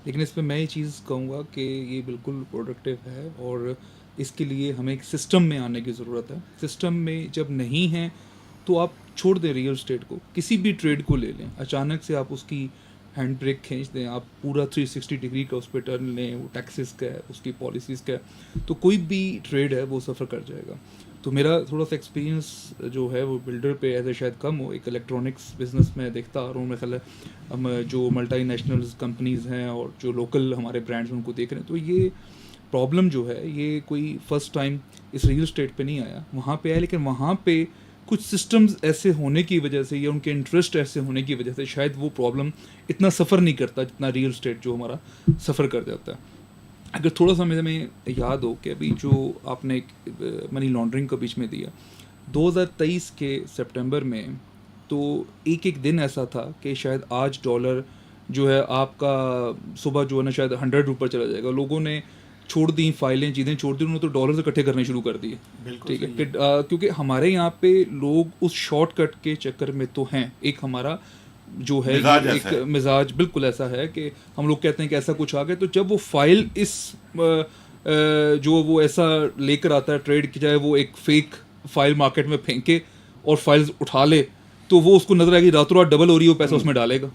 लेकिन इस पे मैं ये चीज़ कहूँगा कि ये बिल्कुल प्रोडक्टिव है और इसके लिए हमें एक सिस्टम में आने की ज़रूरत है। सिस्टम में जब नहीं है तो आप छोड़ दें रियल एस्टेट को, किसी भी ट्रेड को ले लें, अचानक से आप उसकी हैंड ब्रेक खींच दें, आप पूरा 360 डिग्री का उस पर टर्न लें, वो टैक्सेस का है, उसकी पॉलिसीज़ का है, तो कोई भी ट्रेड है वो सफ़र कर जाएगा। तो मेरा थोड़ा सा एक्सपीरियंस जो है वो बिल्डर पे ऐसे शायद कम हो, एक इलेक्ट्रॉनिक्स बिजनेस में देखता आ रहा हूँ। मेरा ख्याल है हम जो मल्टी नेशनल कंपनीज़ हैं और जो लोकल हमारे ब्रांड्स हैं उनको देख रहे हैं, तो ये प्रॉब्लम जो है ये कोई फर्स्ट टाइम इस रियल स्टेट पे नहीं आया, वहाँ पे आया, लेकिन वहाँ पे कुछ सिस्टम्स ऐसे होने की वजह से या उनके इंटरेस्ट ऐसे होने की वजह से शायद वो प्रॉब्लम इतना सफ़र नहीं करता जितना रियल स्टेट जो हमारा सफ़र कर जाता है। अगर थोड़ा सा मेरे में याद हो कि अभी जो आपने मनी लॉन्ड्रिंग का बीच में दिया 2023 के सितंबर में, तो एक एक दिन ऐसा था कि शायद आज डॉलर जो है आपका सुबह जो है ना शायद 100 ऊपर चला जाएगा। लोगों ने छोड़ दी फाइलें, चीज़ें छोड़ दी, उन्होंने तो डॉलर्स इकट्ठे करने शुरू कर दिए। ठीक है क्योंकि हमारे यहाँ पे लोग उस शॉर्टकट के चक्कर में तो हैं, एक हमारा जो है मिजाज ये ऐसा एक है। मिजाज बिल्कुल ऐसा है कि हम लोग कहते हैं कि ऐसा कुछ आ गया, तो जब वो फाइल इस जो वो ऐसा लेकर आता है ट्रेड की, चाहे वो एक फेक फाइल मार्केट में फेंके और फाइल्स उठा ले, तो वो उसको नजर आएगी रातों रात डबल हो रही है, वो पैसा उसमें डालेगा।